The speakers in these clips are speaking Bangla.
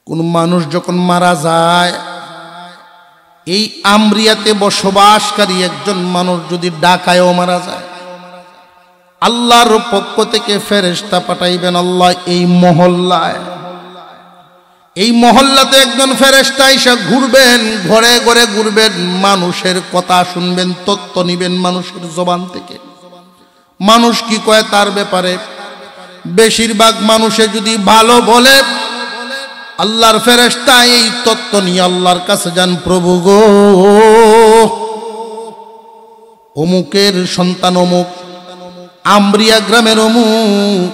কোন মানুষ যখন মারা যায়, এই আমরিয়াতে বসবাসকারী একজন মানুষ যদি ডাকায়ও মারা যায়, আল্লাহর পক্ষ থেকে ফেরেশতা পাঠাইবেন আল্লাহ এই মহল্লাতে একজন ফেরেশতা এসে ঘুরবেন, ঘরে ঘরে ঘুরবেন, মানুষের কথা শুনবেন, তথ্য নিবেন মানুষের জবান থেকে। মানুষ কি কয় তার ব্যাপারে বেশিরভাগ মানুষে যদি ভালো বলে, আল্লাহর ফেরেশতা এই তথ্য নিয়ে আল্লাহর কাছে যান, প্রভু গো, অমুকের সন্তান অমুক আমরিয়া গ্রামের অমুক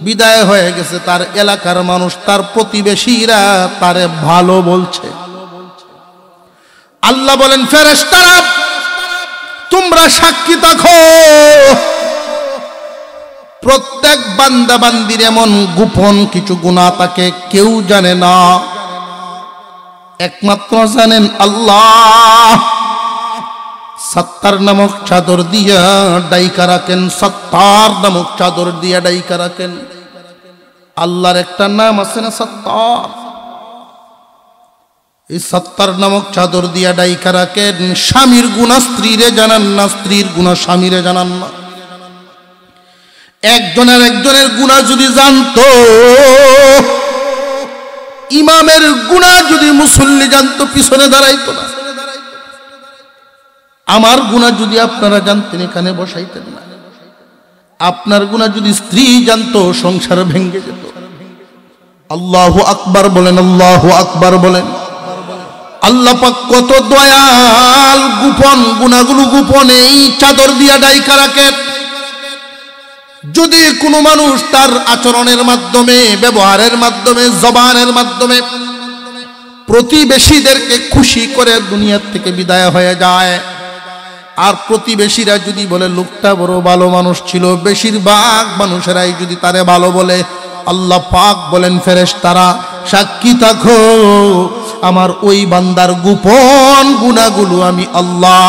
বিদায় হয়ে গেছে, তার এলাকার মানুষ, তার প্রতিবেশীরা তারে ভালো বলছে। আল্লাহ বলেন, ফেরেশতারা তোমরা সাক্ষী থাকো, প্রত্যেক বান্দা বান্দির এমন গোপন কিছু গুনাহ থাকে কেউ জানে না, একমাত্র জানেন আল্লাহ। সত্তার নামক চাদর দিয়া ডাইকা রাখেন, সত্তার নামক চাদর দিয়া ডাইকা রাখেন। আল্লাহর একটা নাম আছে না, সত্তার। এই সত্তার নামক চাদর দিয়া ডাইকা রাখেন। স্বামীর গুনাহ স্ত্রীরে জানান না, স্ত্রীর গুনাহ স্বামীরে জানান না। একজনের গুনাহ যদি জানতো, ইমামের গুনাহ যদি মুসল্লি জানতো, পিছনে দাঁড়াইতো না। আমার গুনাহ যদি আপনারা জানতেন, এখানে বসাইতেন না। আপনার গুনাহ যদি স্ত্রী জানতো, সংসার ভেঙে যেত। আল্লাহু আকবার বলেন, আল্লাহু আকবার বলেন। আল্লাহ পাক কত দয়াল, গোপন গুনাহগুলো গোপনেই চাদর দিয়া ডাইকা রাখে। যদি কোনো মানুষ তার আচরণের মাধ্যমে, ব্যবহারের মাধ্যমে, জবানের মাধ্যমে প্রতিবেশীদেরকে খুশি করে দুনিয়ার থেকে বিদায় হয়ে যায়, আর প্রতিবেশীরা যদি বলে লোকটা বড় ভালো মানুষ ছিল, বেশিরভাগ মানুষেরাই যদি তারে ভালো বলে, আল্লাহ পাক বলেন, ফেরেশতারা সাক্ষী থাকো, আমার ওই বান্দার গোপন গুনাহগুলো আমি আল্লাহ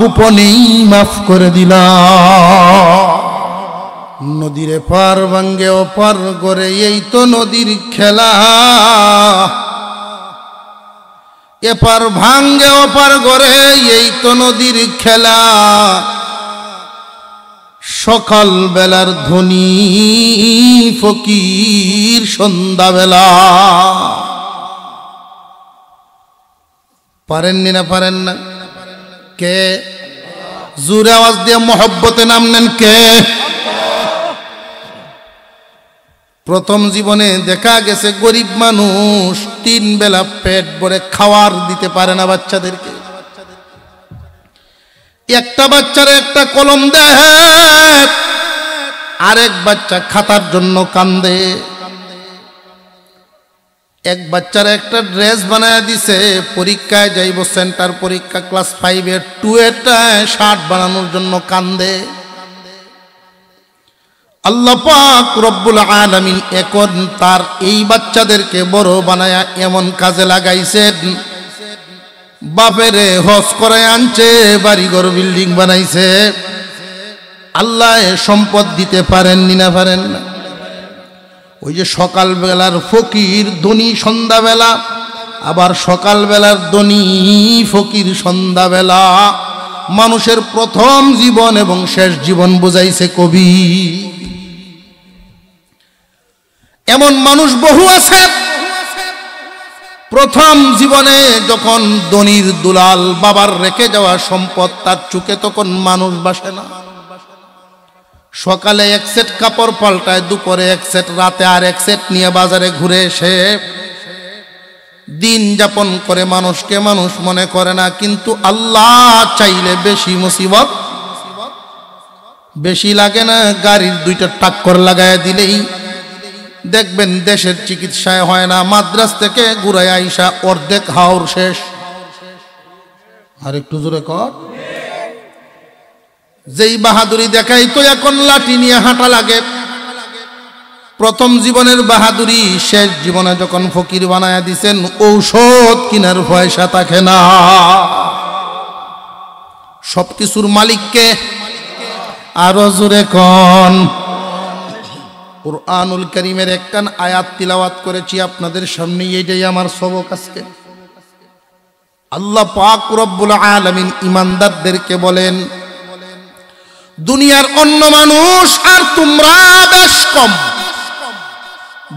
গোপনেই মাফ করে দিলাম। নদীর পার ভাঙ্গে ওপার করে, এই তো নদীর খেলা। এপার ভাঙ্গে ওপার করে, এই তো নদীর খেলা। সকাল বেলার ধ্বনি ফকির সন্ধ্যাবেলা। পারেননি না, পারেন না? কে? জোরে আওয়াজ দিয়ে মহব্বতে নাম নেন, কে? প্রথম জীবনে দেখা গেছে গরিব মানুষ 3 বেলা পেট ভরে খাওয়ার দিতে পারে না বাচ্চাদেরকে। একটা বাচ্চার একটা কলম দেয়, আরেক বাচ্চা খাতার জন্য কান্দে। এক বাচ্চার একটা ড্রেস বানায় দিছে, পরীক্ষায় যাইব সেন্টার পরীক্ষা, ক্লাস 5-এ 2-এটা শার্ট বানানোর জন্য কান্দে। আল্লাহ পাক রব্বুল আলামিন এখন তার এই বাচ্চাদেরকে বড় বানায়া এমন কাজে লাগাইছেন, বাপেরে হজ করে আনছে, বাড়িঘর বিল্ডিং বানাইছে। আল্লাহ সম্পদ দিতে পারেননি না, পারেন না? ওই যে সকাল বেলার ফকির ধনী সন্ধ্যাবেলা, আবার সকাল বেলার ধনী ফকির সন্ধ্যাবেলা। মানুষের প্রথম জীবন এবং শেষ জীবন বুঝাইছে কবি। এমন মানুষ বহু আছে, প্রথম জীবনে যখন ধনীর দুলাল বাবার রেখে যাওয়া সম্পদ তার চোখে, তখন মানুষ বাসে না। সকালে 1 সেট কাপড় পাল্টায়, দুপুরে 1 সেট, রাতে আর 1 সেট নিয়ে বাজারে ঘুরে এসে দিন যাপন করে। মানুষকে মানুষ মনে করে না, কিন্তু আল্লাহ চাইলে বেশি মুসিবত বেশি লাগে না। গাড়ির 2টা টাক্কর লাগায় দিলেই দেখবেন দেশের চিকিৎসায় হয় না, মাদ্রাস থেকে ঘুরায় আইসা অর্ধেক হাওর শেষ। আর একটু জোরে কর। যেই বাহাদুরি দেখাই তো এখন লাঠি নিয়ে হাঁটা লাগে। প্রথম জীবনের বাহাদুরি শেষ জীবনে যখন ফকির বানায়া দিছেন, ঔষধ কিনার পয়সা থাকে না। সবকিছুর মালিককে, আরো জোরে কোন। কুরআনুল কারীমের একখান আয়াত তিলাওয়াত করেছি আপনাদের সামনে, এইটাই আমার সবক আজকে। আল্লাহ পাক রব্বুল আলামিন ঈমানদারদেরকে বলেন, দুনিয়ার অন্য মানুষ আর তোমরা বেশ কম,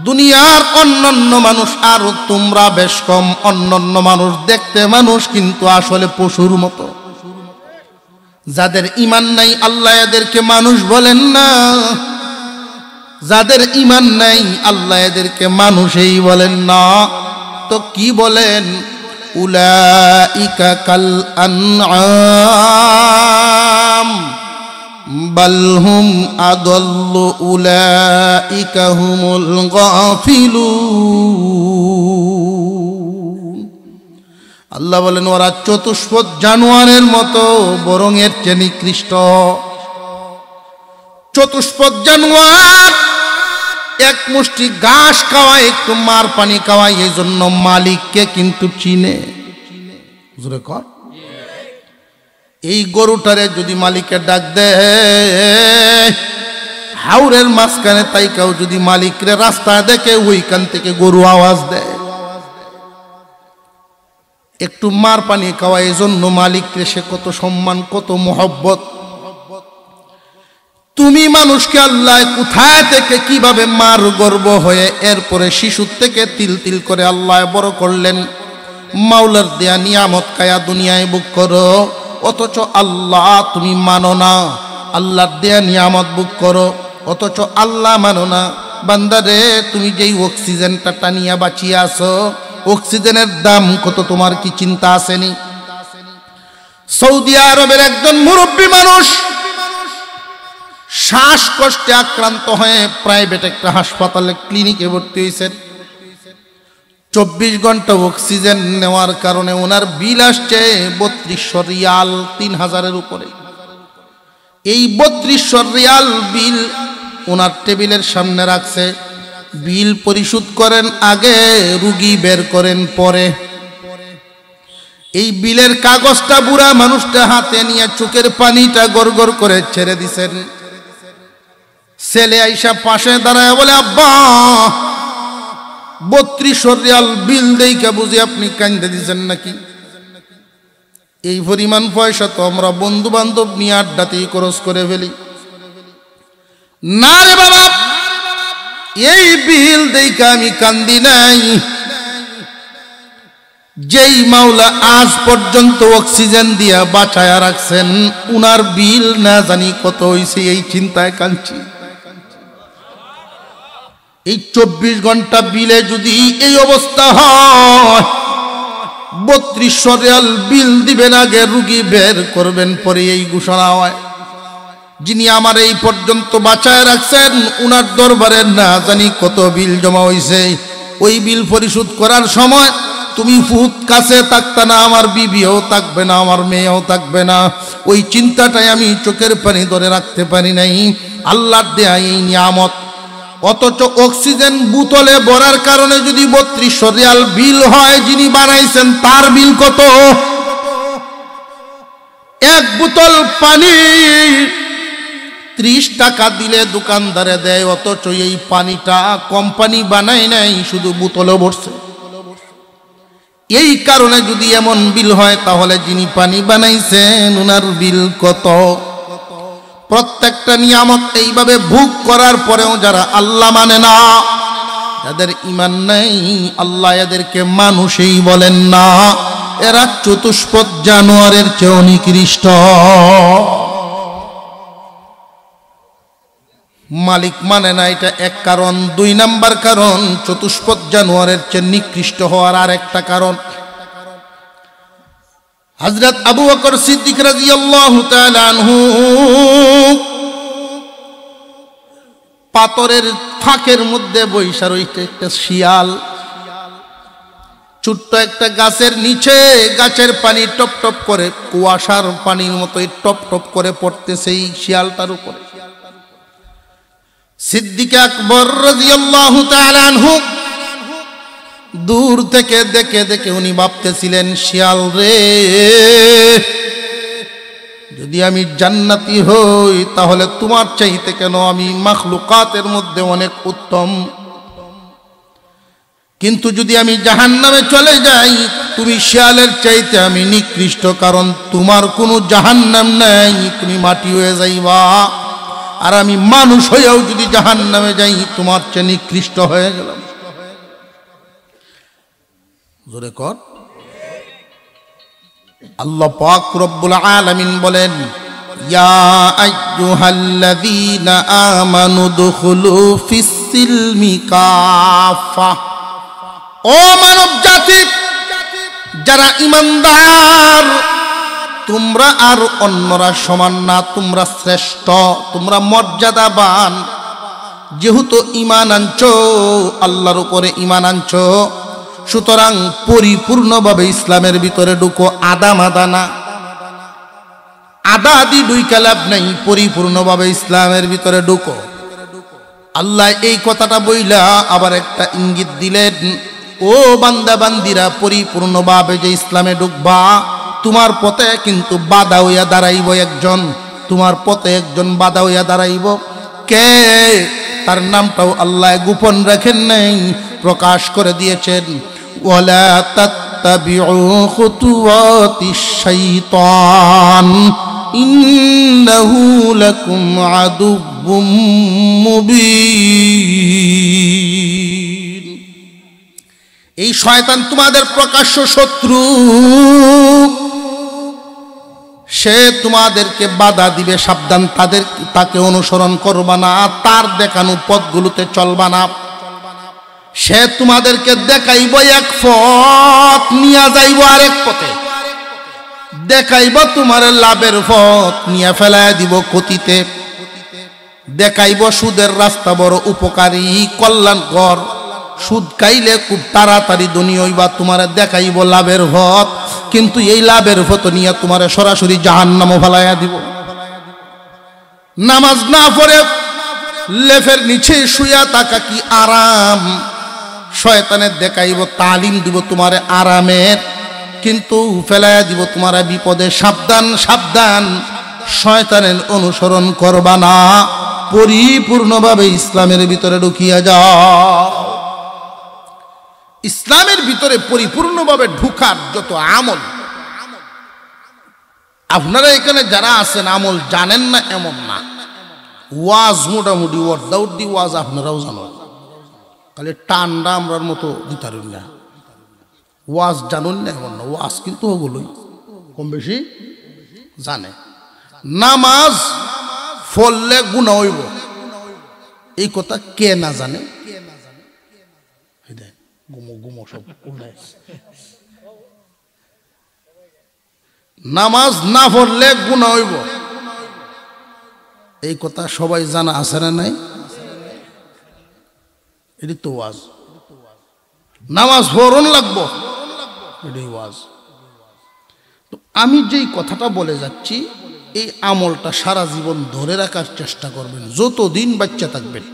দুনিয়ার অন্যান্য মানুষ আর তোমরা বেশ কম। অন্যান্য মানুষ দেখতে মানুষ, কিন্তু আসলে পশুর মতো। যাদের ঈমান নাই আল্লাহ এদেরকে মানুষ বলেন না, যাদের ঈমান নাই আল্লাহ এদেরকে মানুষই বলেন না। তো কি বলেন? উলাইকা কাল আনআম বাল হুম আদাল্লু উলাইকা হুমুল গাফিলুন। আল্লাহ বলেন ওরা চতুষ্পদ জানোয়ারের মতো, বরং এর চেয়ে নিকৃষ্ট। চতুষ্পদ জানোয়ার এক মুষ্টি ঘাস খাওয়ায়, একটু মার পানি খাওয়ায়, এই জন্য মালিককে কিন্তু চিনে। জোরে কর। এই গরুটারে যদি মালিকে ডাক দেয় হাওরের মাঝখানে, তাই কেউ যদি মালিকরে রাস্তায় দেখে ওইখান থেকে গরু আওয়াজ দেয়, একটু মার পানি খাওয়ায়, এই জন্য মালিককে সে কত সম্মান, কত মোহব্বত। তুমি মানুষকে আল্লাহ কোথায় থেকে কিভাবে মার গর্ব হয়ে এরপরে শিশুর থেকে তিল তিল করে আল্লাহ বড় করলেন। মাওলার দেয়া নিয়ামত কায়া দুনিয়ায় বুক করো, অথচ আল্লাহ তুমি মানো না। আল্লাহর দেয়া নিয়ামত বুক করো, অথচ আল্লাহ মানো না। বান্দারে, তুমি যেই অক্সিজেনটা টানিয়া বাঁচিয়ে আছো, অক্সিজেনের দাম কত তোমার কি চিন্তা আসেনি? সৌদি আরবের একজন মুরব্বী মানুষ শ্বাসকষ্টে আক্রান্ত হয়ে প্রাইভেট একটা হাসপাতালে ক্লিনিকে ভর্তি হয়েছেন। 24 ঘন্টা অক্সিজেন নেওয়ার কারণে ওনার বিল আসছে 3200 রিয়াল, 3000-এর উপরে। এই 3200 রিয়াল বিল ওনার টেবিলের সামনে রাখছে। বিল পরিশোধ করেন আগে, রুগী বের করেন পরে। এই বিলের কাগজটা বুড়া মানুষটা হাতে নিয়ে চোখের পানিটা গড়গড় করে ছেড়ে দিছেন। ছেলে আইসা পাশে দাঁড়ায় বলে, আব্বা 3200 রিয়াল বিল দেইকা বুঝি আপনি কান্দে দিছেন নাকি? এই পরিমাণ পয়সা তো আমরা বন্ধু বান্ধব নিয়ে আড্ডাতেই খরচ করে ফেলি। না রে বাবা, এই বিল দেইকা আমি কান্দি নাই। যেই মাওলা আজ পর্যন্ত অক্সিজেন দিয়া বাঁচায়া রাখছেন, উনার বিল না জানি কত হইছে, এই চিন্তায় কাঁদছি। এই 24 ঘন্টা বিলে যদি এই অবস্থা হয়, 3200 রিয়াল বিল দিবেন আগে, রুগী বের করবেন পরে, এই ঘোষণা হয়। যিনি আমার এই পর্যন্ত বাঁচায় রাখছেন, উনার দরবারে না জানি কত বিল জমা হইছে। ওই বিল পরিশোধ করার সময় তুমি ফুত কাছে থাকতে না, আমার বিবিও থাকবে না, আমার মেয়েও থাকবে না। ওই চিন্তাটাই আমি চোখের পানি ধরে রাখতে পারি নাই। আল্লাহর দেয়া এই নিয়ামত, অথচ অক্সিজেন বোতলে ভরার কারণে যদি 3200 রিয়াল বিল হয়, যিনি বানাইছেন তার বিল কত? এক বোতল পানি 30 টাকা দিলে দোকানদারে দেয়, অথচ এই পানিটা কোম্পানি বানায় নাই, শুধু বোতলে ভরছে। এই কারণে যদি এমন বিল হয়, তাহলে যিনি পানি বানাইছেন উনার বিল কত? প্রত্যেকটা নিয়ামত এইভাবে ভোগ করার পরেও যারা আল্লাহ মানে না, যাদের ঈমান নাই, আল্লাহ এদেরকে মানুষই বলেন না। এরা চতুষ্পদ জানোয়ারের চেয়ে নিকৃষ্ট। মালিক মানে না, এটা এক কারণ। 2 নাম্বার কারণ, চতুষ্পদ জানোয়ারের চেয়ে নিকৃষ্ট হওয়ার আর একটা কারণ। হযরত আবু বকর সিদ্দিক রাদিয়াল্লাহু তাআলা আনহু পাথরের ফাঁকের মধ্যে বৈশা রইতে একটা শিয়াল, ছোট্ট একটা গাছের নিচে, গাছের পানি টপ টপ করে, কুয়াশার পানির মতোই টপ টপ করে পড়তেছে এই শিয়ালটার উপরে। সিদ্দিক আকবর রাদিয়াল্লাহু তাআলা আনহু দূর থেকে দেখে দেখে উনি ভাবতেছিলেন, শিয়াল রে, যদি আমি জান্নাতি হই তাহলে তোমার চাইতে কেন আমি মাখলুকাতের মধ্যে অনেক উত্তম। কিন্তু যদি আমি জাহান্নামে চলে যাই তুমি শিয়ালের চাইতে আমি নিকৃষ্ট, কারণ তোমার কোনো জাহান্নাম নাই, তুমি মাটি হয়ে যাইবা। আর আমি মানুষ হয়েও যদি জাহান্নামে যাই তোমার চেয়ে নিকৃষ্ট হয়ে গেলাম। জোরে কর। আল্লাহ পাক রব্বুল আলামিন বলেন, ইয়া আইয়ুহাল্লাযীনা আমানু দুখুলু ফিস-সিলমি কাফা। ও মানব জাতি, যারা ঈমানদার, তোমরা আর অন্যরা সমান না, তোমরা শ্রেষ্ঠ, তোমরা মর্যাদাবান। যেহেতু ঈমান আনছো, আল্লাহর উপরে ঈমান আনছো, সুতরাং পরিপূর্ণভাবে ইসলামের ভিতরে ঢুকো। আদা মাদা না, আদা আদি ঢুইকা লাভ নাই, পরিপূর্ণভাবে ইসলামের ভিতরে ঢুকো। আল্লাহ এই কথাটা বইলা আবার একটা ইঙ্গিত দিলেন, ও বান্দা বান্দিরা, পরিপূর্ণভাবে যে ইসলামে ঢুকবা, তোমার পথে কিন্তু বাধা হইয়া দাঁড়াইব একজন, তোমার পথে একজন বাধা হইয়া দাঁড়াইব। কে? তার নামটাও আল্লাহ গোপন রাখেন নাই, প্রকাশ করে দিয়েছেন। ওয়ালা তাত্তাবিউ খুতুওয়াতিশ শাইতান ইন্নাহু লাকুম আদুব্বুম মুবিন। এই শয়তান তোমাদের প্রকাশ্য শত্রু, সে তোমাদেরকে বাধা দিবে, সাবধান, তাকে অনুসরণ করবা না, তার দেখানো পথগুলোতে চলবা না। সে তোমাদেরকে দেখাইব এক পথ, নিয়ে যাইব আরেক পথে, দেখাইব তোমার লাভের পথ, নিয়ে ফেলায় দিব ক্ষতিতে। দেখাইব সুদের রাস্তা বড় উপকারী, কল্যাণকর, সুদ খাইলে খুব তাড়াতাড়ি ধনী হইবা, তোমার দেখাইব লাভের পথ, কিন্তু এই লাভের পথ নিয়ে তোমার সরাসরি জাহান্নামে ফেলাইয়া দিব। নামাজ না পড়ে লেফের নিচে শুয়া থাকা কি আরাম? শয়তানের দেখাইব, তালিম দিব তোমার আরামের, কিন্তু ফেলাইয়া দিব তোমার বিপদে। সাবধান সাবধান, শয়তানের অনুসরণ করবা না, পরিপূর্ণভাবে ইসলামের ভিতরে ঢুকিয়া যাও। ইসলামের ভিতরে পরিপূর্ণভাবে ঢুকার যত আমল, আপনারা এখানে যারা আছেন আমল জানেন না এমন না, ওয়াজ মোটামুটি ওয়ার্দি ওয়াজ আপনারাও জানো, খালি টান্ডা আমরার মতো দিতারুন না। ওয়াজ জানুন না এমন না, ওয়াজ কিন্তু ওগুলোই কম বেশি জানে। নামাজ পড়লে গুনাহ হইব, এই কথা কে না জানে? নামাজ না পড়লে গুনাহ হইব, এই কথা সবাই জানা আছে না নাই? এটি তো ওয়াজ। নামাজ পড়ন লাগবো, এটাই ওয়াজ। তো আমি যেই কথাটা বলে যাচ্ছি, এই আমলটা সারা জীবন ধরে রাখার চেষ্টা করবেন, যতদিন বাচ্চা থাকবেন।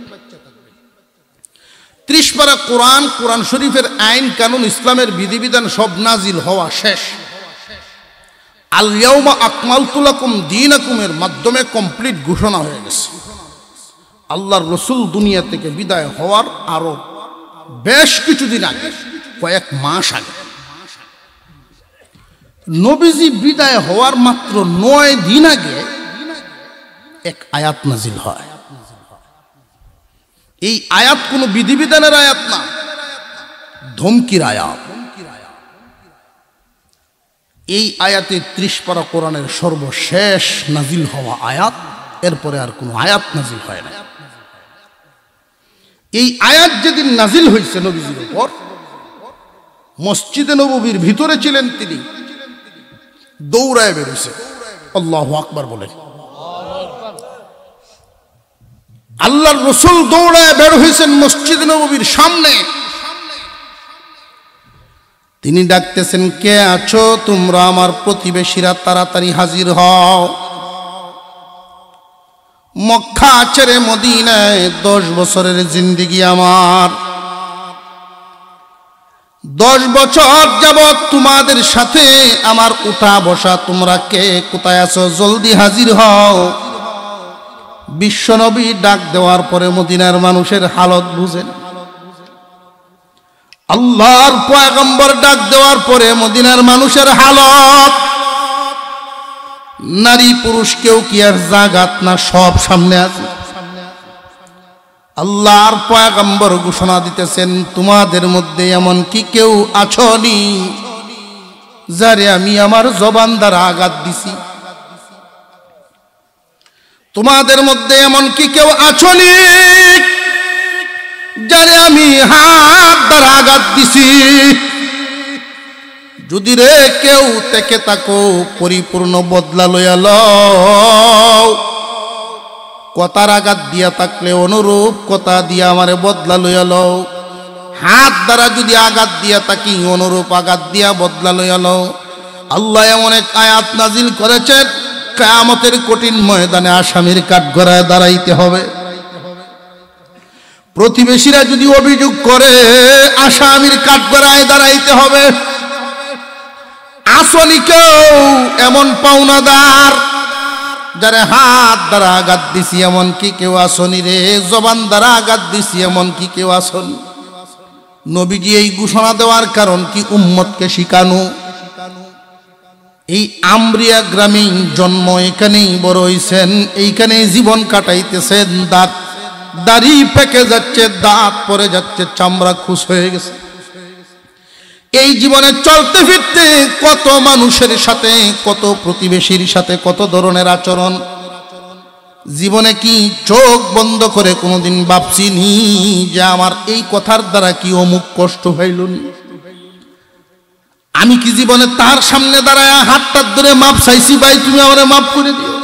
30 পারা কোরআন, কোরআন শরীফের আইন কানুন, ইসলামের বিধিবিধান সব নাজিল হওয়া শেষ। আল ইয়াউমা আকমালতু লাকুম দীনাকুমের মাধ্যমে কমপ্লিট ঘোষণা হয়ে গেছে। আল্লাহর রসুল দুনিয়া থেকে বিদায় হওয়ার আরো বেশ কিছুদিন আগে, কয়েক মাস আগে, নবীজি বিদায় হওয়ার মাত্র 9 দিন আগে এক আয়াত নাজিল হয়। এই আয়াত কোনো বিধিবিধানের আয়াত না, ধমকির আয়াত। এই আয়াতে 30 পারা কোরআনের সর্বশেষ নাজিল হওয়া আয়াত, এরপরে আর কোনো আয়াত নাজিল হয় না। এই আয়াত যেদিন নাজিল হয়েছে নবীজির উপর, মসজিদে নববীর ভিতরে ছিলেন তিনি, দৌড়ায় বেরোছে আল্লাহু আকবার বলে। আল্লাহর রাসূল দৌড়ায় বের হয়েছেন মসজিদ নববীর সামনে। তিনি ডাকতেছেন, কে আছো তোমরা? আমার প্রতিবেশীরা, তাড়াতাড়ি হাজির হও। মক্কা ছেড়ে মদিনায় 10 বছরের জিন্দেগি আমার, 10 বছর যাবৎ তোমাদের সাথে আমার উঠা বসা, তোমরা কে কোথায় আছো জলদি হাজির হও। বিশ্বনবী ডাক দেওয়ার পরে মদিনার মানুষের হালত বুঝেন। আল্লাহর পয়গম্বর ডাক দেওয়ার পরে মদিনার মানুষের হালত, নারী পুরুষ কেউ কি আর জাগাত না, সব সামনে আছে। আল্লাহর পয়গম্বর ঘোষণা দিতেছেন, তোমাদের মধ্যে এমন কি কেউ আছনি যারে আমি আমার জবান দ্বারা আঘাত দিছি? তোমাদের মধ্যে এমন কি কেউ আছনি যারে আমি হাত দ্বারা আঘাত দিছি? যদি রে কেউ থেকে তাকো পরিপূর্ণ বদলা লইয়া লও। কথার আঘাত দিয়া থাকলে অনুরূপ কথা দিয়া আমারে বদলা লইয়া লও। হাত দ্বারা যদি আঘাত দিয়া থাকি অনুরূপ আঘাত দিয়া বদলা লইয়া লও। আল্লাহ এমন এক আয়াত নাজিল করেছেন, কিয়ামতের কঠিন ময়দানে আসামির কাঠগড়ায় দাঁড়াইতে হবে। প্রতিবেশীরা যদি অভিযোগ করে আসামির কাঠগড়ায় দাঁড়াইতে হবে। আসলিকেও এমন পাওনাদার যারে হাত দ্বারা আঘাত দিছি এমন কি কেউ আসনি রে? জবান দ্বারা আঘাত দিছি এমন কি কেউ আসনি? নবীজি এই ঘোষণা দেওয়ার কারণ কি? উম্মতকে শিখানো। এই আমরিয়া গ্রামে জন্ম, এখানেই বড় হইছেন, এইখানেই জীবন কাটাইতেছেন। দাড়ি পেকে যাচ্ছে, দাঁত পড়ে যাচ্ছে, চামড়া খুশ হয়ে গেছে। এই জীবনে চলতে ফিরতে কত মানুষের সাথে, কত প্রতিবেশীর সাথে কত ধরনের আচরণ। জীবনে কি চোখ বন্ধ করে কোনোদিন ভাবছিনি যে আমার এই কথার দ্বারা কি অমুক কষ্ট হইল? আমি কি জীবনে তার সামনে দাঁড়ায় হাতটার ধরে মাপ চাইছি, ভাই তুমি আমারে মাফ করে দিও?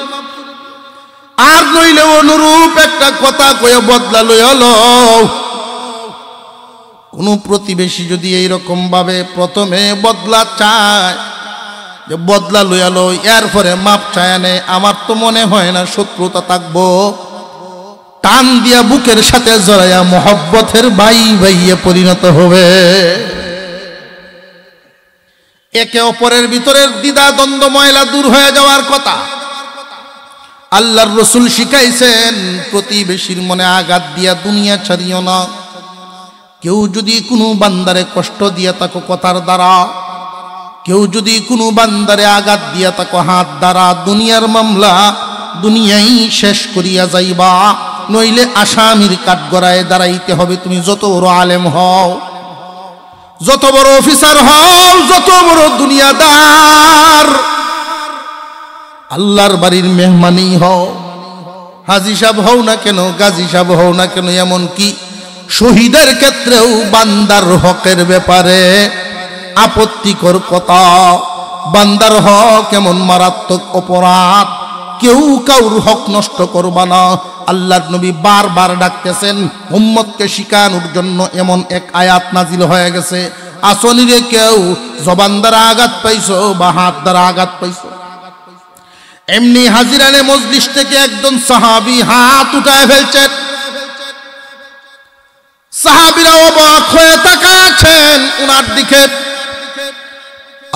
আর নইলে অনুরূপ একটা কথা কয়ে বদলা লইয়া লও। কোন প্রতিবেশী যদি এইরকম ভাবে প্রথমে বদলা চায়, যে বদলা লইয়া লো, এরপরে মাপ চায় নে, আমার তো মনে হয় না শত্রুতা থাকবো। টান দিয়া বুকের সাথে জড়াইয়া মোহব্বতের ভাই ভাইয়ে পরিণত হবে। একে অপরের ভিতরের দ্বিধা দ্বন্দ্ব ময়লা দূর হয়ে যাওয়ার কথা। আল্লাহর রসুল শিখাইছেন, প্রতিবেশীর মনে আঘাত দিয়া দুনিয়া ছাড়িও না। কেউ যদি কোনো বান্দারে কষ্ট দিয়া তাকে কথার দ্বারা, কেউ যদি কোনো বান্দারে আঘাত দিয়া তাকে হাত দ্বারা, দুনিয়ার মামলা দুনিয়াই শেষ করিয়া যাইবা, নইলে আসামির কাঠগড়ায় দাঁড়াইতে হবে। তুমি যত বড় আলেম হও, যত বড় অফিসার হও, যত বড় দুনিয়াদার, আল্লাহর বাড়ির মেহমানই হও, হাজী সাহেব হও না কেন, গাজী সাহেব হও না কেন, এমন কি শহীদের ক্ষেত্রেও বান্দার হকের ব্যাপারে আপত্তিকর কথা। বান্দার হক এমন মারাত্মক অপরাধ, কেউ কাউর হক নষ্ট করবা না। আল্লাহর নবী বারবার ডাকতেছেন, উম্মতকে শিখানোর জন্য এমন এক আয়াত নাজিল হয়ে গেছে, আসনিরে কেউ জবান দ্বারা আঘাত পাইছো বা হাত দ্বারা আঘাত পাইছো। এমনি হাজিরানে মজলিস থেকে একজন সাহাবী হাত উঠায় ফেলছেন। সাহাবীরা অবাক হয়ে তাকাচ্ছেন উনার দিকে।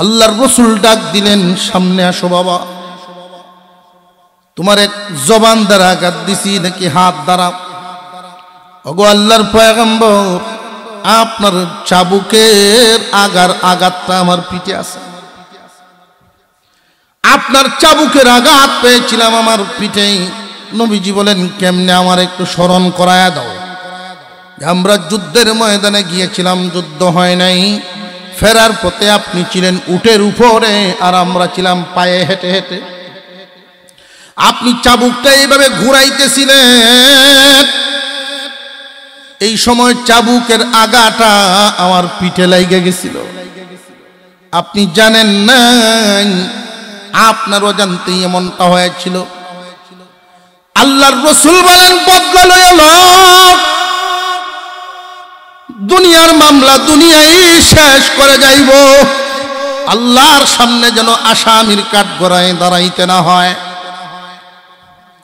আল্লাহর রাসূল ডাক দিলেন, সামনে আসো বাবা, তোমার এক জবান দ্বারা আঘাত দিছি নাকি হাত দ্বারা? ওগো আল্লাহর পয়গম্বর, আপনার চাবুকের আঘাতটা আমার পিঠে আছে। আপনার চাবুকের আঘাত পেয়েছিলাম আমার পিঠে। নবীজি বলেন, কেমনে আমার একটু স্মরণ করায়া দাও। আমরা যুদ্ধের ময়দানে গিয়েছিলাম, যুদ্ধ হয় নাই, ফেরার পথে আপনি ছিলেন উটের উপরে আর আমরা ছিলাম পায়ে হেঁটে হেঁটে। আপনি চাবুকটা এইভাবে ঘুরাইতেছিলেন, এই সময় চাবুকের আগাটা আমার পিঠে লাইগে গেছিল। আপনি জানেন না, আপনার অজান্তেই এমনটা হয়েছিল। আল্লাহর রাসূল বলেন, বদলা লইয়া লও। দুনিয়ার মামলা দুনিয়াই শেষ করে যাইব, আল্লাহর সামনে যেন আসামির কাঠগড়ায় দাঁড়াইতে না হয়।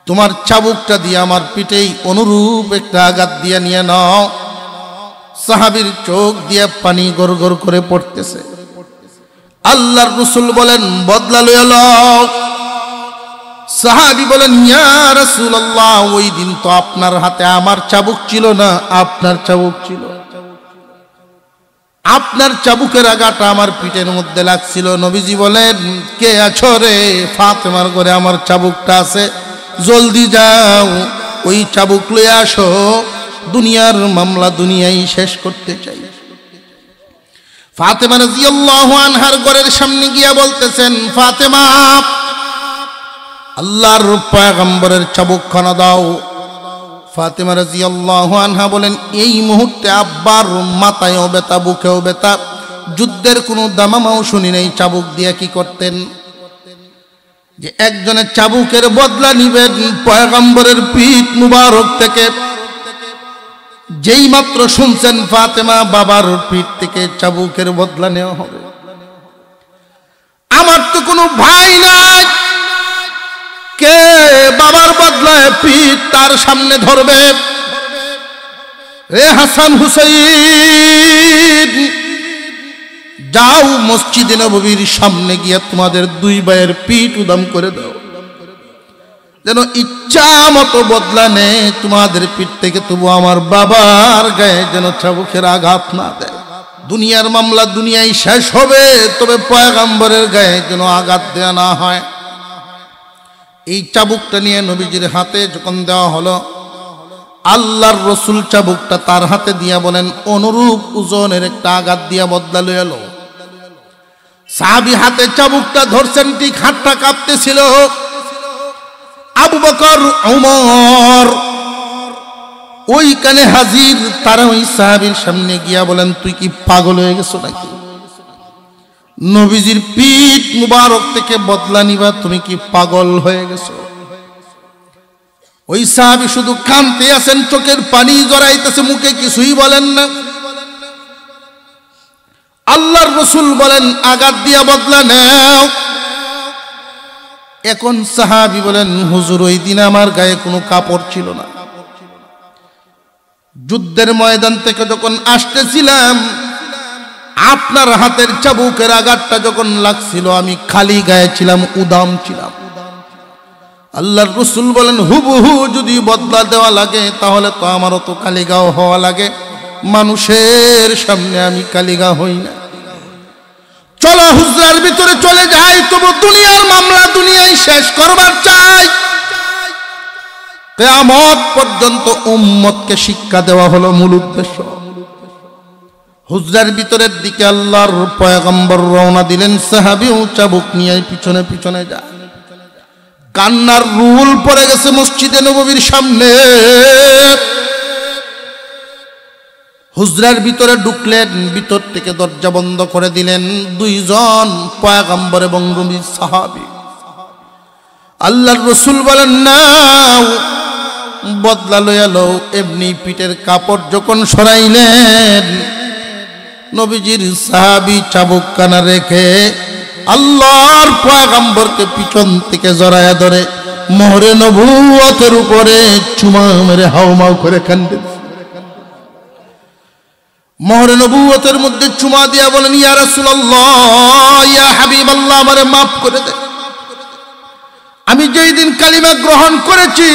তোমার চাবুকটা দিয়ে আমার পিঠেই অনুরূপ একটা আঘাত দিয়ে নিয়ে নাও। সাহাবীর চোখ দিয়ে পানি গড়গড় করে পড়তেছে। আল্লাহর রাসূল বলেন বদলা লয়ে লও। সাহাবী বলেন ইয়া রাসূলুল্লাহ, ওই দিন তো আপনার হাতে আমার চাবুক ছিল না, আপনার চাবুক ছিল। আপনার চাবুকের আঘাতটা আমার পিঠের মধ্যে লাগছিল। নবীজি বলেন কে আছো রে? ফাতেমার ঘরে আমার চাবুকটা আছে, জলদি যাও ওই চাবুক লয়ে আসো, দুনিয়ার মামলা দুনিয়ায় শেষ করতে চাই। ফাতেমা রাদিয়াল্লাহু আনহার ঘরের সামনে গিয়া বলতেছেন ফাতেমা, আল্লাহর পয়গম্বরের চাবুকখানা দাও। ফাতেমা রাদিয়াল্লাহু আনহা বলেন এই মুহূর্তে আব্বার মাথায়ও ব্যথা, বুকেও ব্যথা, যুদ্ধের কোনো দামামাও শুনি নাই। চাবুক দিয়া কি করতেন? যে একজনের চাবুকের বদলা নিবেন পয়গম্বরের পিঠ মুবারক থেকে। যেই মাত্র শুনছেন ফাতেমা বাবার পিঠ থেকে চাবুকের বদলা নেওয়া হবে। আমার তো কোনো ভাই নাই, কে বাবার বদলায় পিঠ তার সামনে ধরবে? রে হাসান হুসাইন, যাও মসজিদে নববীর সামনে গিয়া তোমাদের দুই ভাইয়ের পিঠ উদাম করে দাও, যেন ইচ্ছা মতো বদলা নেয় তোমাদের পিঠ থেকে, তবু আমার বাবার গায়ে যেন চাবুকের আঘাত না দেয়। দুনিয়ার মামলা দুনিয়ায় শেষ হবে, তবে পয়গম্বরের গায়ে যেন আঘাত দেওয়া না হয়। এই চাবুকটা নিয়ে নবীজির হাতে যখন দেওয়া হলো, আল্লাহর রাসূল চাবুকটা তার হাতে দিয়া বলেন অনুরূপ ওজনের একটা আঘাত দিয়া বদলা লয়ে এলো। সাহাবী হাতে চাবুকটা ধরছেন, ঠিক হাতটা কাঁপতেছিল। আবু বকর, ওমর ওইখানে হাজির। তারা ওই সাহাবীর সামনে গিয়া বলেন তুই কি পাগল হয়ে গেছো নাকি? নবীজির পিঠ মুবারক থেকে বদলা নিবা, তুমি কি পাগল হয়ে গেছো? ওই সাহাবী শুধু কাঁদতে আছেন, চোখের পানি জড়াইতেছে, মুখে কিছুই বলেন না। আল্লাহর রাসূল বলেন আঘাত দিয়া বদলা নাও। এখন সাহাবী বলেন হুজুর ওই দিন আমার গায়ে কোনো কাপড় ছিল না, যুদ্ধের ময়দান থেকে যখন আসতেছিলাম আপনার হাতের চাবুকের আঘাতটা যখন লাগছিল আমি খালি গায়ে ছিলাম, উদাম ছিলাম। আল্লাহর রাসূল বলেন হুবহু যদি বদলা দেওয়া লাগে তাহলে তো আমারও তো কালিগাও হওয়া লাগে, মানুষের সামনে আমি কালিগা হই না। চলো হুজরার ভিতরে চলে যাই, তবু দুনিয়ার মামলা দুনিয়ায় শেষ করবার চাই। কিয়ামত পর্যন্ত উম্মতকে শিক্ষা দেওয়া হলো মূল উদ্দেশ্য। হুজরার ভিতরের দিকে আল্লাহর পয়গম্বর রওনা দিলেন, সাহাবীও চাবুক নিয়ে পিছনে পিছনে যায়। কান্নার রুল পড়ে গেছে মসজিদে নববীর সামনে। হুজরার ভিতরে ঢুকলেন, ভিতর থেকে দরজা বন্ধ করে দিলেন দুইজন পয়গম্বর এবং নবীর সাহাবী। আল্লাহর রাসূল বলেন নাও বদলা লইয়া লও। এমনি পিঠের কাপড় যখন সরাইলেন, নবীজির সাহাবী চাবুক কানা রেখে আল্লাহর পয়গম্বরকে পিছন থেকে জড়ায়া ধরে মোহরে নবুয়তের উপরে চুমা মেরে হাউমাউ করে কান্দে। মোহরে নবুয়তের মধ্যে চুমা দিয়া বলেন ইয়া রাসূলুল্লাহ, ইয়া হাবিবাল্লাহ, আমারে মাফ করে দেন। আমি যেই দিন কালিমা গ্রহণ করেছি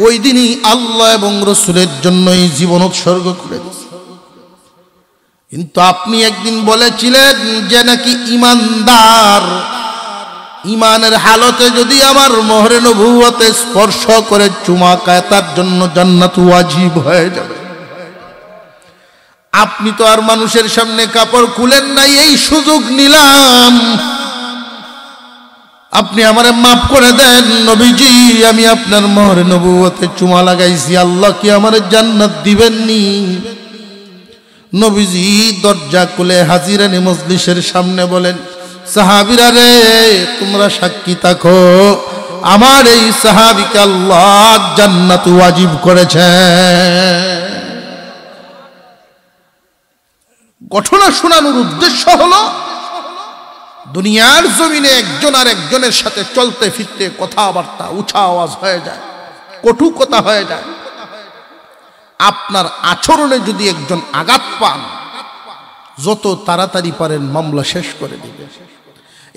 ওই দিনই আল্লাহ এবং রাসূলের জন্যই জীবন উৎসর্গ করে দিয়েছি। কিন্তু আপনি একদিন বলেছিলেন যে নাকি ইমানদার ইমানের হালতে যদি আমার মোহরে নবুয়তে স্পর্শ করে চুমা খায় তার জন্য জান্নাত ওয়াজিব হয়ে যাবে। আপনি তো আর মানুষের সামনে কাপড় খুলেন নাই, এই সুযোগ নিলাম, আপনি আমারে মাফ করে দেন নবীজি। আমি আপনার মোহরে নবুয়তে চুমা লাগাইছি, আল্লাহ কি আমারে জান্নাত দিবেননি? নবীজি দরজা খুলে হাজিরানি মজলিসের সামনে বলেন সাহাবীরা রে, তোমরা সাক্ষী থাকো আমার এই সাহাবীকে আল্লাহ জান্নাত ওয়াজিব করেছে। ঘটনা শোনানোর উদ্দেশ্য হলো দুনিয়ার জমিনে একজন আর একজনের সাথে চলতে ফিরতে কথাবার্তা উঁচা আওয়াজ হয়ে যায়, কটু কথা হয়ে যায়। আপনার আচরণে যদি একজন আঘাত পান, যত তাড়াতাড়ি পারেন মামলা শেষ করে দিবেন।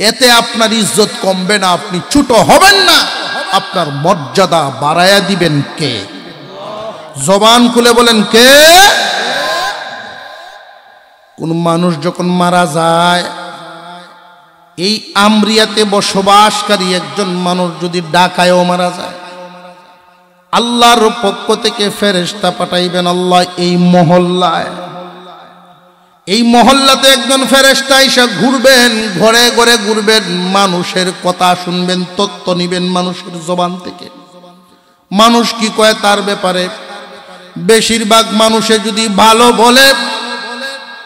এতে আপনার ইজ্জত কমবে না, আপনি ছোট হবেন না, আপনার মর্যাদা বাড়ায়া দিবেন কে? জবান খুলে বলেন কে? কোন মানুষ যখন মারা যায়, এই আমরিয়াতে বসবাসকারী একজন মানুষ যদি ঢাকায়ও মারা যায়, আল্লাহর পক্ষ থেকে ফেরেশতা পাঠাইবেন আল্লাহ এই মহল্লাতে একজন ফেরেশতা এসে ঘুরবেন, ঘরে ঘরে ঘুরবেন, মানুষের কথা শুনবেন, তথ্য নিবেন মানুষের জবান থেকে। মানুষ কি কয় তার ব্যাপারে। বেশিরভাগ মানুষে যদি ভালো বলে,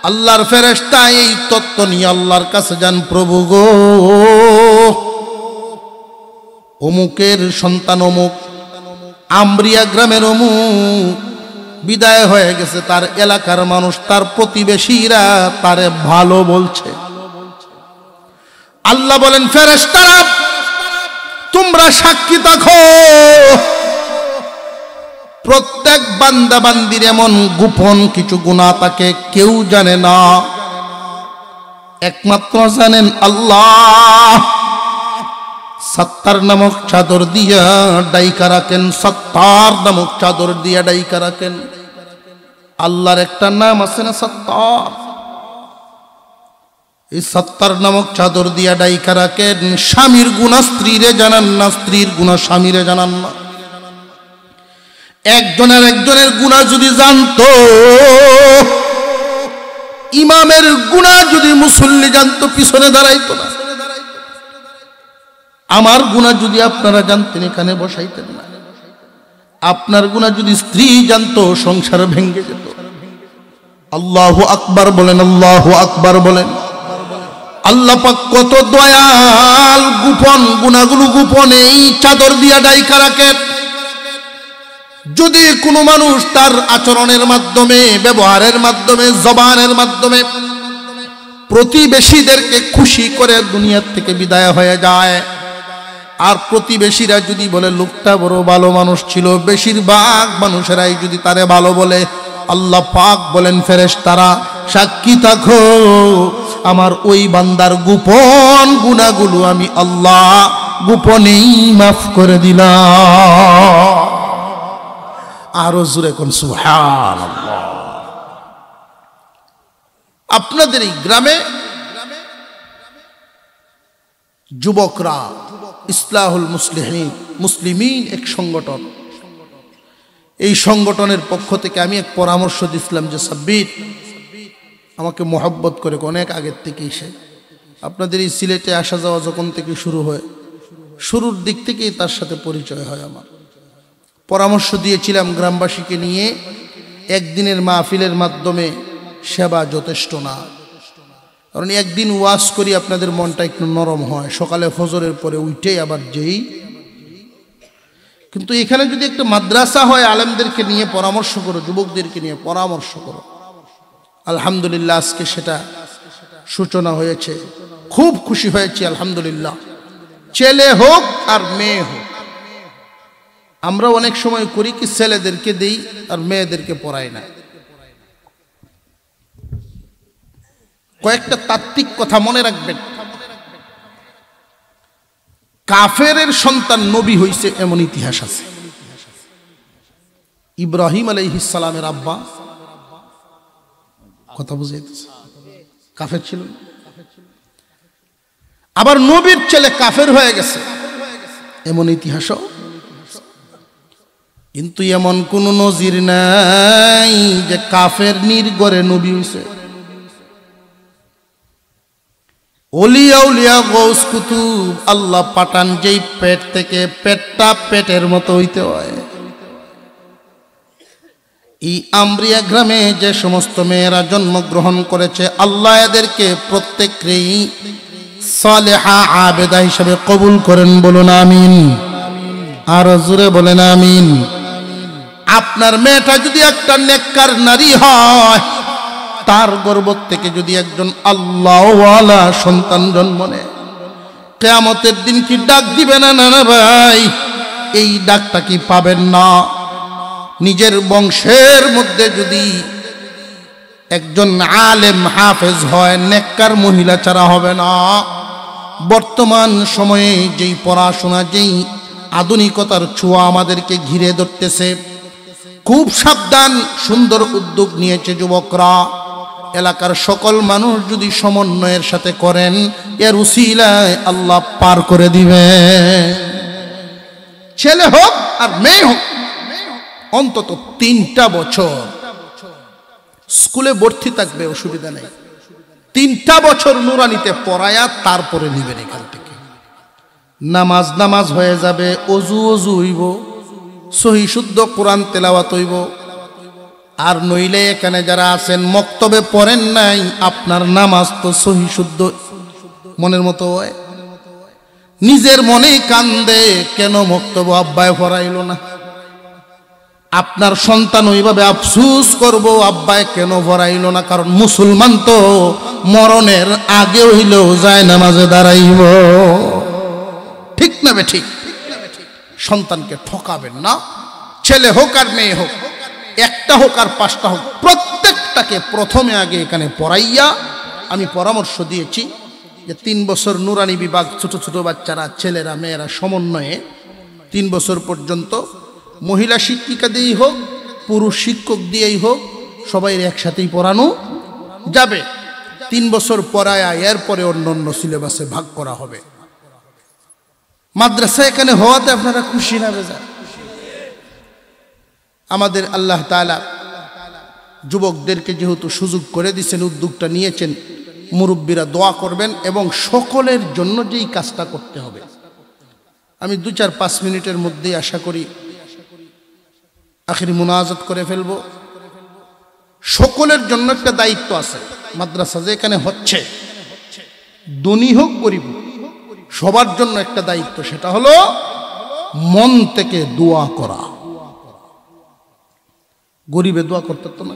আল্লাহর ফেরেশতা এই তথ্য নিয়ে আল্লাহর কাছে যান, প্রভু গো, অমুকের সন্তান অমুক, আমরিয়া গ্রামের অমুক বিদায় হয়ে গেছে, তার এলাকার মানুষ, তার প্রতিবেশীরা তারে ভালো বলছে। আল্লাহ বলেন, ফেরেশতারা তোমরা সাক্ষী থাকো, প্রত্যেক বান্দা বান্দির এমন গোপন কিছু গুনাহ থাকে, কেউ জানে না, একমাত্র জানেন আল্লাহ। সত্তার নামক চাদর দিয়া ডাইকা রাখেন, সত্তার নামক চাদর দিয়া ডাইকা রাখেন। আল্লাহর একটা নাম আছে না, সত্তার। এই সত্তার নামক চাদর দিয়া ডাইকা রাখেন। স্বামীর গুনাহ স্ত্রীরে জানান না, স্ত্রীর গুনাহ স্বামীরে জানান না। একজনের গুনাহ যদি জানতো, ইমামের গুনাহ যদি মুসল্লি জানতো, পিছনে দাঁড়াইতো না। আমার গুনাহ যদি আপনারা জানতেন, এখানে বসাইতেন না। আপনার গুনাহ যদি স্ত্রী জানতো, সংসার ভেঙে যেত। আল্লাহু আকবার বলেন, আল্লাহু আকবার বলেন। আল্লাহ পাক কত দয়াল, গোপন গুনাহগুলো গোপনেই চাদর দিয়া ডাইকা রাখেন। যদি কোনো মানুষ তার আচরণের মাধ্যমে, ব্যবহারের মাধ্যমে, জবানের মাধ্যমে প্রতিবেশীদেরকে খুশি করে দুনিয়ার থেকে বিদায় হয়ে যায়, আর প্রতিবেশীরা যদি বলে লোকটা বড় ভালো মানুষ ছিল, বেশিরভাগ মানুষেরাই যদি তারে ভালো বলে, আল্লাহ পাক বলেন, ফেরেশতারা সাক্ষী থাকো, আমার ওই বান্দার গোপন গুনাহগুলো আমি আল্লাহ গোপনেই মাফ করে দিলাম। আরো জোরে কোন সুবহানাল্লাহ। আপনাদের এই গ্রামে যুবকরা ইসলাহুল মুসলিমিন এক সংগঠন, এই সংগঠনের পক্ষ থেকে আমি এক পরামর্শ দিছিলাম যে সাব্বির আমাকে মহব্বত করে, অনেক আগের থেকেই সে আপনাদের এই সিলেটে আসা যাওয়া যখন থেকে শুরু হয়, শুরুর দিক থেকেই তার সাথে পরিচয় হয় আমার। পরামর্শ দিয়েছিলাম গ্রামবাসীকে নিয়ে একদিনের মাহফিলের মাধ্যমে সেবা যথেষ্ট না, কারণ একদিন ওয়াজ করি আপনাদের মনটা একটু নরম হয়, সকালে ফজরের পরে উঠে আবার যেই। কিন্তু এখানে যদি একটা মাদ্রাসা হয়, আলেমদেরকে নিয়ে পরামর্শ করো, যুবকদেরকে নিয়ে পরামর্শ করো, আলহামদুলিল্লাহ আজকে সেটা সূচনা হয়েছে, খুব খুশি হয়েছি আলহামদুলিল্লাহ। ছেলে হোক আর মেয়ে হোক, আমরা অনেক সময় করি কি ছেলেদেরকে দেই আর মেয়েদেরকে পড়াই না। কয়েকটা তাত্ত্বিক কথা মনে রাখবেন। কাফেরের সন্তান নবী হইছে এমন ইতিহাস আছে। ইব্রাহিম আলাইহিস সালামের আব্বা, কথা বুঝাইতেছে, কাফের ছিল। আবার নবীর ছেলে কাফের হয়ে গেছে এমন ইতিহাসও। কিন্তু এমন কোন নজির নাই যে কাফের নির্গরে নবী হইছে। ওলিয়া উলিয়া গৌস কুতুব আল্লাহ পাঠান যেই পেট থেকে, পেটটা পেটের মতো হইতে হয়। এই আমরিয়া গ্রামে যে সমস্ত মেয়েরা জন্মগ্রহণ করেছে, আল্লাহ এদেরকে প্রত্যেককেই সালেহা আবেদা হিসেবে কবুল করেন, বলুন আমিন। আর জোরে বলেন আমিন। আপনার মেয়েটা যদি একটা নেককার নারী হয়, তার গর্ভ থেকে যদি একজন আল্লাহওয়ালা সন্তান জন্ম নেয়, কিয়ামতের দিন কি ডাক দিবে না? না ভাই, এই ডাকটা কি পাবেন না? নিজের বংশের মধ্যে যদি একজন আলেম হাফেজ হয়, নেককার মহিলা ছাড়া হবে না। বর্তমান সময়ে যেই পড়াশোনা, যেই আধুনিকতার ছোঁয়া আমাদেরকে ঘিরে ধরতেছে, খুব সাবধান। সুন্দর উদ্যোগ নিয়েছে যুবকরা। এলাকার সকল মানুষ যদি সমন্বয়ের সাথে করেন, এর উসিলায় আল্লাহ পার করে দিবে। ছেলে হোক আর মেয়ে হোক, অন্তত 3টা বছর স্কুলে ভর্তি থাকবে, অসুবিধা নেই। 3টা বছর নুরানিতে পড়ায়া তারপরে নিবেন এখান থেকে। নামাজ হয়ে যাবে, অজু হইব, সহি শুদ্ধ কোরআন তেলাওয়াত হইব। আর নইলে এখানে যারা আছেন মক্তবে পড়েন নাই, আপনার নামাজ তো সহি শুদ্ধ মনের মতো হয়। নিজের মনেই কান্দে, কেন মক্তব আব্বায় পড়াইল না। আপনার সন্তান ওইভাবে আফসুস করব, আব্বায় কেন পড়াইল না। কারণ মুসলমান তো মরণের আগে হইলেও যায় নামাজে দাঁড়াইব। ঠিক না বে ঠিক? সন্তানকে ঠকাবেন না। ছেলে হোক আর মেয়ে হোক, একটা হোক আর 5টা হোক, প্রত্যেকটাকে প্রথমে আগে এখানে পড়াইয়া আমি পরামর্শ দিয়েছি যে 3 বছর নুরানি বিভাগ, ছোট ছোট বাচ্চারা, ছেলেরা মেয়েরা সমন্বয়ে 3 বছর পর্যন্ত মহিলা শিক্ষিকা দিয়েই হোক, পুরুষ শিক্ষক দিয়েই হোক, সবাই একসাথেই পড়ানো যাবে। 3 বছর পড়ায়া এরপরে অন্য অন্য সিলেবাসে ভাগ করা হবে। মাদ্রাসা এখানে হওয়াতে আপনারা খুশি না বেজার? আমাদের আল্লাহ তাআলা যুবকদেরকে যেহেতু সুযোগ করে দিয়েছেন, উদ্যোগটা নিয়েছেন, মুরব্বীরা দোয়া করবেন এবং সকলের জন্য যেই কাজটা করতে হবে, আমি 2-4-5 মিনিটের মধ্যেই আশা করি আখিরি মুনাজাত করে ফেলবো। সকলের জন্য একটা দায়িত্ব আছে। মাদ্রাসা যে এখানে হচ্ছে, ধনী হোক গরিব হোক, সবার জন্য একটা দায়িত্ব, সেটা হলো মন থেকে দোয়া করা। গরিবে দোয়া করতে তো না,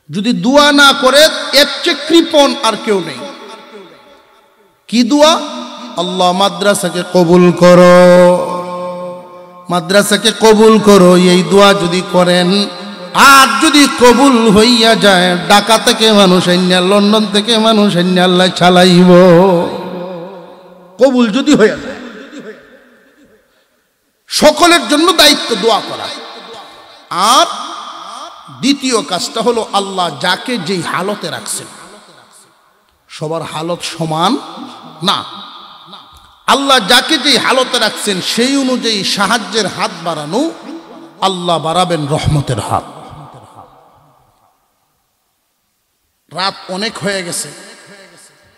যদি দোয়া না করে এর চেয়ে কৃপণ আর কেউ নেই। কি দোয়া? আল্লাহ মাদ্রাসাকে কবুল করো, মাদ্রাসাকে কবুল করো। এই দোয়া যদি করেন, আর যদি কবুল হইয়া যায়, ঢাকা থেকে মানুষ আইনা, লন্ডন থেকে মানুষ আইনা আল্লাহ চালাইব। কবুল যদি হইয়া যায়, সকলের জন্য দায়িত্ব দোয়া করা। আর দ্বিতীয় কাজটা হলো, আল্লাহ যাকে যেই হালতে রাখছেন, সবার হালত সমান না, আল্লাহ যাকে যেই হালতে রাখছেন সেই অনুযায়ী সাহায্যের হাত বাড়ানো, আল্লাহ বাড়াবেন রহমতের হাত। রাত অনেক হয়ে গেছে,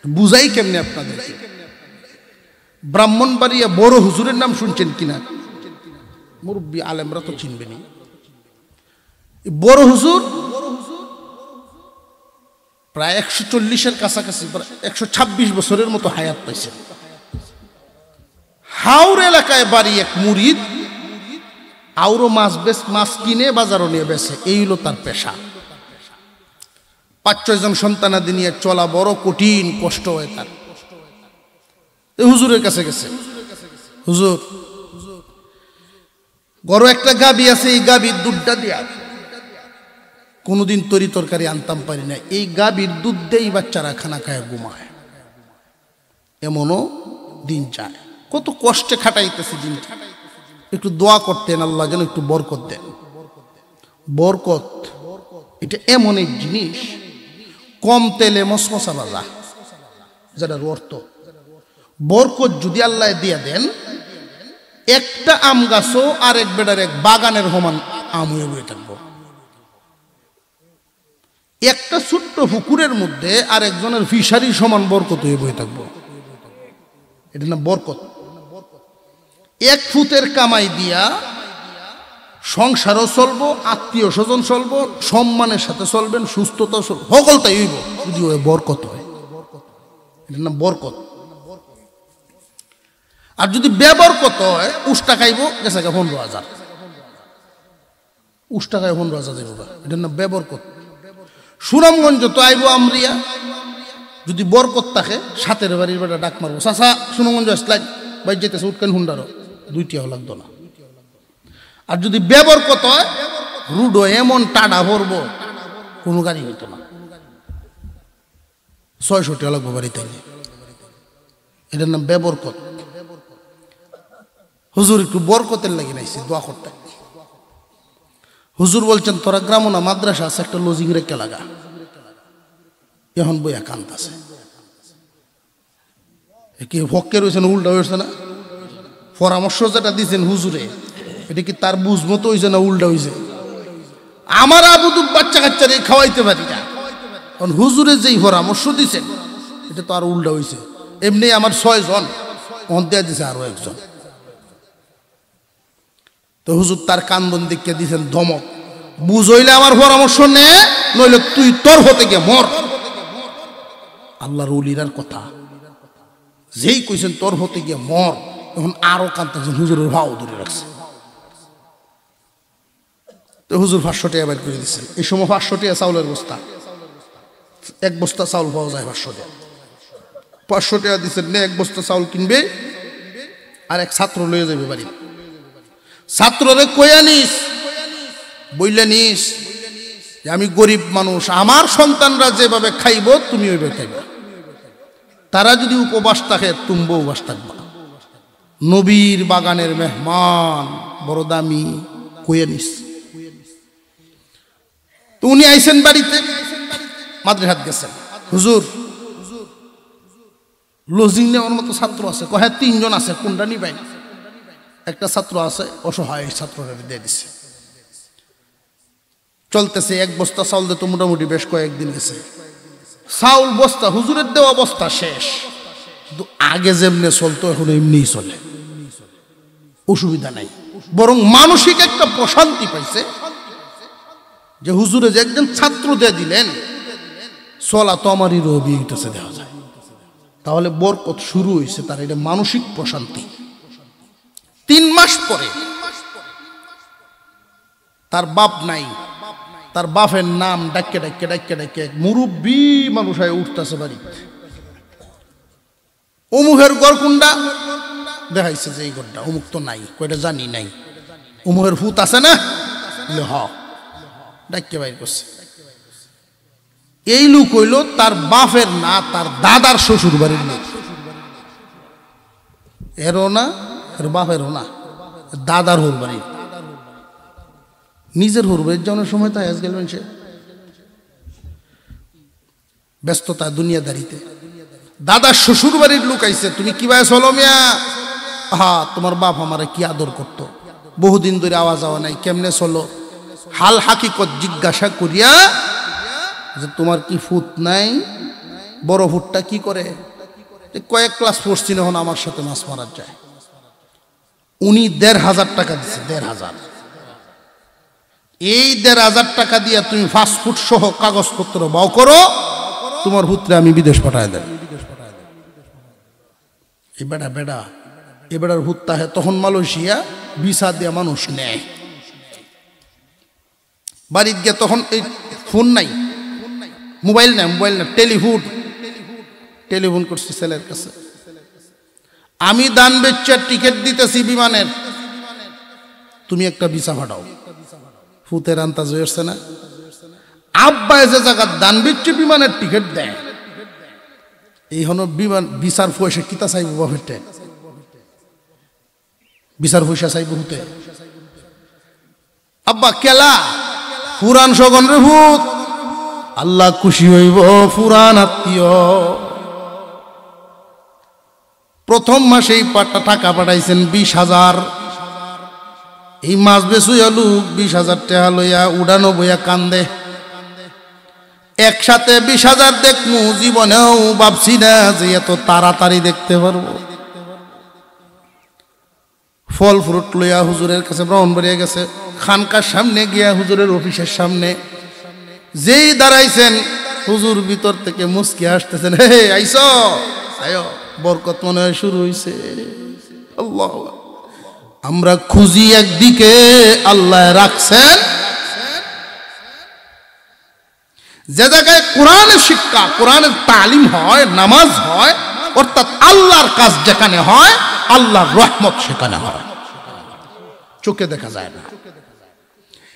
বুঝাই কেমনে আপনাদেরকে। ব্রাহ্মণবাড়িয়া বড় হুজুরের নাম শুনছেন কিনা? মুরব্বী আলেমরা তো চিনবেনি। বড় হুজুর প্রায় 140-এর কাছাকাছি, 126 বছরের মতো হায়াত পাইছেন। হাওর এলাকায় বাড়ি এক মুরিদ, আউরো মাছ কিনে বাজারও নিয়ে বেছে, এই হলো তার পেশা। 5-6 জন সন্তানাদি নিয়ে চলা বড় কঠিন, কষ্ট হয় তার। হুজুরের কাছে গেছে, হুজুর গরু একটা গাবি আছে, এই গাবির দুধটা দিয়া কোনোদিন তরি তরকারি আনতাম পারি না, এই গাবির দুধ দেই বাচ্চারা খানা খায় ঘুমায়, এমনও দিন যায়। কত কষ্টে খাটাইতেছে দিনটা। একটু দোয়া করতেন, আল্লাহ যেন একটু বরকত দেন। বরকত এটা এমন এক জিনিস, কম তেলে মশমশা ভাজা, যেটার অর্থ বরকত যদি আল্লাহ দিয়ে দেন, একটা আম গাছও আর এক বেটার এক বাগানের সমান আম হয়ে বয়ে থাকবো। একটা ছোট্ট পুকুরের মধ্যে আর একজনের ফিশারির সমান বরকত হয়ে বয়ে থাকবো। এটা না বরকত। 1 ফুটের কামাই দিয়া সংসারও চলবো, আত্মীয় স্বজন চলবো, সম্মানের সাথে চলবেন, সুস্থতা সকলটাই হইব যদি ওই বরকত হয়। এটা না বরকত। আর যদি বেবরকত হয়, উষ্টা খাইব গেছে 15,000, উষ্টা খাই 15,000 দেব, এটা না বেবরকত। সুনামগঞ্জ তো আইব আমরিয়া, যদি বরকত থাকে সাথের বাড়ির বেটা ডাক মারবো, চাচা সুনামগঞ্জ আসলাই বাইর যেতেছে, উঠকেন হুন্ডারও 2টিও লাগতো না। আর যদি বেবরকত হয় রুডো এমন টাডা ভরবো কোনো গাড়ি হইতো না, 600 টাকা লাগবো বাড়িতে। এটার নাম বেবরকত। হুজুর একটু বরকতের লাগি নাইছে দোয়া করতে। হুজুর বলছেন তোরা গ্রাম না মাদ্রাসা আছে একটা লজিং রেখে লাগা। এখন বইয়া কান্দাছে কি হকের হয়েছে না উল্টা হয়েছে না? পরামর্শ যেটা দিয়েছেন হুজুরে এটা কি তার বুঝ মতো হয়েছে না উল্টা হয়েছে? আমার আবুদুব বাচ্চা কাচ্চারে খাওয়াইতে পারি না, কারণ হুজুরে যেই পরামর্শ দিয়েছেন এটা তো আর উল্টা হয়েছে। এমনি আমার 6 জন অন্তিয়া দিছে আরো একজন। তো হুজুর তার কান্দন দেখে দিয়েছেন ধমক, বুঝইলে আমার পরামর্শ নে, নইলে তুই তোর হতে গিয়ে মর। আল্লাহর ওলিরার কথা যেই কইছেন তোর হতে গিয়ে মর, তখন আরো কাঁদতেছেন, হুজুরের ভাও ধরে রাখছে। তো হুজুর 500 টাকা বের করে দিচ্ছেন। এই সময় 500 টাকা চাউলের বস্তা, 1 বস্তা চাউল পাওয়া যায় 500 টাকা। 500 টাকা দিচ্ছেন, নে 1 বস্তা চাউল কিনবে আর এক ছাত্র লয়ে যাবে বাড়ি। ছাত্ররে কইয়া নিস, বইলে নিস যে আমি গরিব মানুষ, আমার সন্তানরা যেভাবে খাইব তুমি ওইভাবে খাইবা। তারা যদি উপবাস থাকে তুমিও উপবাস থাকবা। নবীর বাগানের মেহমান বড় দামি, কইয়া নিস। তো উনি আইছেন বাড়িতে, মাদ্রাসাত গেছেন। হুজুর লজিং নেওয়ার মতো ছাত্র আছে? কয় 3 জন আছে, কোনটা নিবেন? একটা ছাত্র আছে অসহায়, ছাত্ররা দিয়ে দিছে। চলতেছে 1 বস্তা চাউল দিতে মোটামুটি বেশ কয়েকদিন গেছে। চাউল বস্তা হুজুরের দেওয়া বস্তা শেষ, কিন্তু আগে যেমনি চলতো এখন এমনিই চলে, অসুবিধা নাই। বরং মানসিক একটা প্রশান্তি পাইছে যে হুজুরে যে একজন ছাত্র দিয়ে দিলেন, চলা তো আমারই রবি হইতেছে দেওয়া যায়। তাহলে বরকত শুরু হয়েছে, তার এটা মানসিক প্রশান্তি। 3 মাস পরে তার বাপ নাই, তার বাপের নাম ডাক্কে ডাক্কে ডাক্কে ডাক্কে মুরব্বী মানুষ হয়ে উঠতেছে বাড়িতে। অমুকের গড় কোনটা দেখাইছে যে এই গড়টা, অমুক তো নাই, কয়টা জানি নাই। অমুকের ভূত আছে না, হ ডাক্কে বাইর করছে। এই লোক হইল তার বাপের না, তার দাদার শ্বশুর বাড়ির লোক। এরও না, এর বাপেরও না, দাদার হোর বাড়ি। নিজের হোর বাড়ির যাওয়ার সময় তাই আজ গেলেন সে ব্যস্ততা দুনিয়াদারিতে। দাদার শ্বশুর বাড়ির লোক আইছে, তুমি কিভাবে চলো মিয়া? হা, তোমার বাপ আমারে কি আদর করত, বহুদিন ধরে আওয়াজ আওয়া নাই, কেমনে চলো? হাল হাকিকত জিজ্ঞাসা করিয়া যে তোমার কি ফুট নাই? বড় ফুটটা কি করে? কয়েক ক্লাস পড়ছি না, এখন আমার সাথে মাছ মারা যায়। উনি 1,500 টাকা দিচ্ছে, 1,500। এই 1,500 টাকা দিয়ে তুমি ফাস্টফুড সহ কাগজপত্র বাও করো, তোমার পুত্রে আমি বিদেশ পাঠায় দেব। এই বেটা বেটা এ বেটার হুত্তা হয় তখন মালয়েশিয়া ভিসা দিয়ে মানুষ নেয়। বাড়িতে গিয়ে তখন এই ফোন নাই, মোবাইল নাই, মোবাইল না, টেলিফোন করছে ছেলের কাছে, আমি দান বেচ্চার টিকিট দিতেছি বিমানের, তুমি একটা ভিসা পাঠাও। ফুতের আন্তাজ হয়েছে না? আব্বা যে জায়গা দান বেচ্চে বিমানের টিকিট দেয়, এই হলো বিমান ভিসার পয়সা কিতা চাইব বাপেরটে, ভিসার পয়সা চাইব হুতে। আব্বা কেলা পুরান সগন রে ভূত, আল্লাহ খুশি হইব পুরান আত্মীয়। প্রথম মাসেই টাকা পাঠাইছেন 20,000। এই মাস বেচুয়া লোক 20,000 টাকা লইয়া উড়ানো বইয়া কান্দে। একসাথে 20,000 দেখমু, জীবনেও ভাবছি না যে এত তাড়াতাড়ি দেখতে পারবো। ফল ফ্রুট লইয়া হুজুরের কাছে ব্রাহ্মণবাড়িয়া গেছে, খানকার সামনে গিয়া হুজুরের অফিসের সামনে যেই দাঁড়াইছেন, হুজুর ভিতর থেকে মুস্কি আসতেছেন, হে আইসো আয়ো, বরকত মনে হয় শুরু হইছে। আল্লাহ, আমরা খুঁজি একদিকে, আল্লাহ রাখছেন যে জায়গায় কোরআনের শিক্ষা, কোরআনের তালিম হয়, নামাজ হয়, অর্থাৎ আল্লাহর কাজ যেখানে হয়, আল্লাহর রহমত সেখানে হয়। চোখে দেখা যায় না।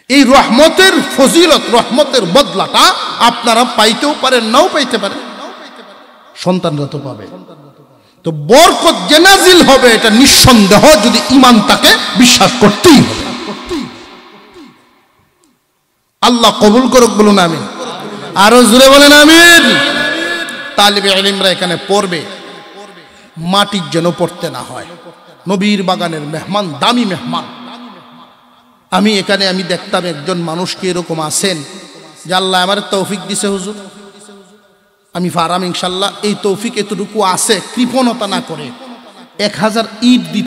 এই রহমতের ফজিলত, রহমতের বদলাটা আপনারা পাইতেও পারেন, নাও পাইতে পারেন, সন্তানরা তো পাবে। তো বরকত যে নাজিল হবে এটা নিঃসন্দেহ, যদি ঈমান তাকে বিশ্বাস করতেই হবে। আল্লাহ কবুল করুক, বলুন আমিন। আরো জোরে বলেন আমিন। তালিবে ইলমরা এখানে পড়বে, মাটির যেন পড়তে না হয়। নবীর বাগানের মেহমান, দামি মেহমান। আমি এখানে আমি দেখতাম একজন মানুষকে এরকম আছেন যে আল্লাহ আমার তৌফিক দিছে হুজুর, আমি ফারাম ইনশাল্লাহ, এই তৌফিক এতটুকু আছে, কৃপণতা না করে 1000 ইট